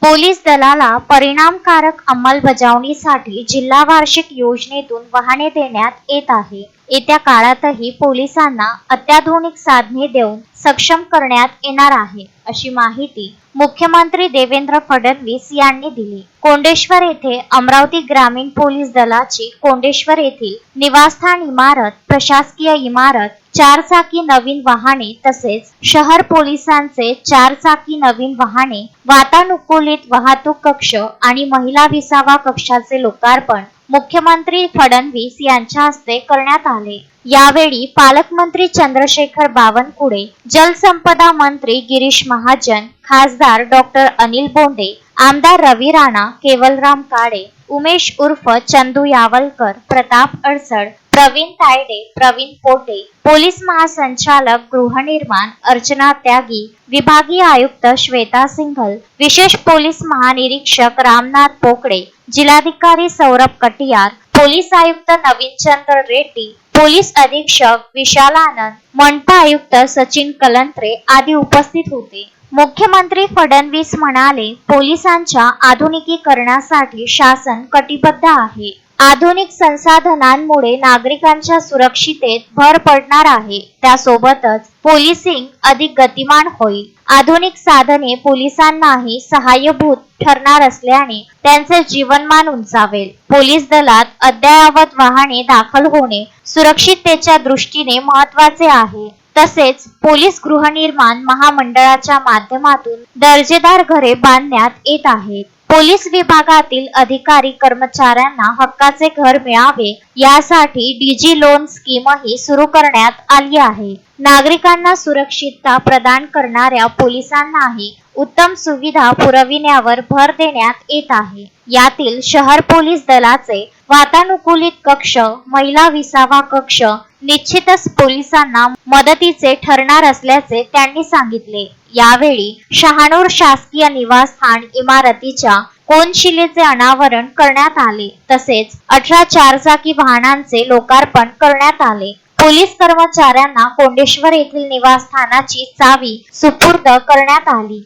Police दलाला परिणामकारक अंमलबजावणीसाठी जिल्हा वार्षिक योजनेतून वाहने देण्यात येत आहे। येत्या काळातही पोलिसांना अत्याधुनिक साधने देऊन सक्षम करण्यात येणार आहे, अशी माहिती मुख्यमंत्री देवेंद्र फडणवीस यांनी दिली। कोंडेश्वर येथे अमरावती ग्रामीण पोलीस दलाची कोंडेश्वर येथील निवासस्थान इमारत, प्रशासकीय इमारत, 4 चाकी नवीन वाहने तसेच शहर पोलिसांचे 4 चाकी नवीन वाहने, वातानुकूलित वाहतूक कक्ष आणि महिला विसावा कक्षाचे लोकार्पण मुख्यमंत्री फडणवीस यांच्या हस्ते करण्यात आले। यावेळी पालकमंत्री चंद्रशेखर बावनकुळे, जलसंपदा मंत्री गिरीश महाजन, खासदार डॉक्टर अनिल बोंडे, आमदार रवी राणा, केवलराम काळे, उमेश उर्फ चंदू यावलकर, प्रताप अडसड, प्रवीण तायडे, प्रवीण पोटे, पोलीस महासंचालक गृहनिर्माण अर्चना त्यागी, विभागीय आयुक्त श्वेता सिंघल, विशेष पोलीस महानिरीक्षक रामनाथ पोकळे, जिल्हाधिकारी सौरभ कटियार, पोलीस आयुक्त नवीनचंद्र रेड्डी, पोलीस अधीक्षक विशाल आनंद, मनपा आयुक्त सचिन कलंत्रे आदी उपस्थित होते। मुख्यमंत्री फडणवीस म्हणाले, पोलिसांच्या आधुनिकीकरणासाठी शासन कटिबद्ध आहे। आधुनिक संसाधनांमुळे नागरिकांच्या सुरक्षितेत भर पडणार आहे। त्यासोबतच पोलिसिंग अधिक गतिमान होईल। आधुनिक साधने पोलिसांनाही सहाय्यभूत ठरणार असल्याने त्यांचे जीवनमान उंचावेल। पोलीस दलात अद्ययावत वाहने दाखल होणे सुरक्षिततेच्या दृष्टीने महत्त्वाचे आहे। तसेच पोलीस गृहनिर्माण महामंडळाच्या माध्यमातून दर्जेदार घरे बांधण्यात येत आहेत। पोलीस विभागातील अधिकारी कर्मचाऱ्यांना हक्काचे घर मिळावे यासाठी डीजी लोन स्कीमही सुरू करण्यात आली आहे। नागरिकांना सुरक्षितता प्रदान करणाऱ्या पोलिसांनाही उत्तम सुविधा पुरविण्यावर भर देण्यात येत आहे। यातील शहर पोलीस दलाचे वातानुकूलित कक्ष, महिला विसावा कक्ष निश्चितच पोलिसांना मदतीचे ठरणार असल्याचे त्यांनी सांगितले। यावेळी शहानूर शासकीय निवासस्थान इमारतीच्या कोनशिलेचे अनावरण करण्यात आले। तसेच 18 4 चाकी वाहनांचे लोकार्पण करण्यात आले। पोलीस कर्मचाऱ्यांना कोंडेश्वर येथील निवासस्थानाची चावी सुपूर्द करण्यात आली।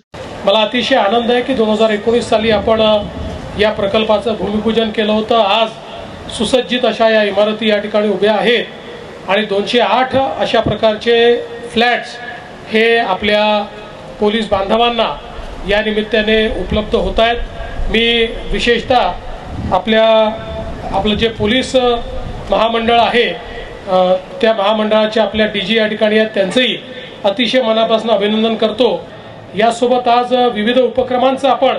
मला अतिशय आनंद आहे की 2019 साली आपण या प्रकल्पाचं भूमिपूजन केलं होतं। आज सुसज्जित अशा या इमारती या ठिकाणी उभ्या आहेत आणि 208 अशा प्रकारचे फ्लॅट्स हे आपल्या पोलीस बांधवांना या निमित्ताने उपलब्ध होत आहेत। मी विशेषतः आपलं जे पोलीस महामंडळ आहे त्या महामंडळाचे आपल्या डीजी या ठिकाणी आहेत, त्यांचंही अतिशय मनापासून अभिनंदन करतो। यासोबत आज विविध उपक्रमांचं आपण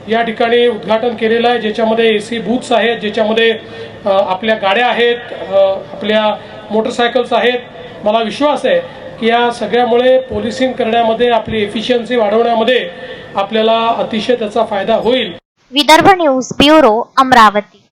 या ठिकाणी उद्घाटन केलेलं आहे, ज्याच्यामध्ये एसी बूथ्स आहेत, ज्याच्यामध्ये आपल्या गाड्या आहेत, आपल्या मोटरसायकल्स आहेत। मला विश्वास आहे की या सगळ्यामुळे पोलिसिंग करण्यामध्ये, आपली एफिशियन्सी वाढवण्यामध्ये आपल्याला अतिशय त्याचा फायदा होईल। Vidarbha news bureau, Amravati.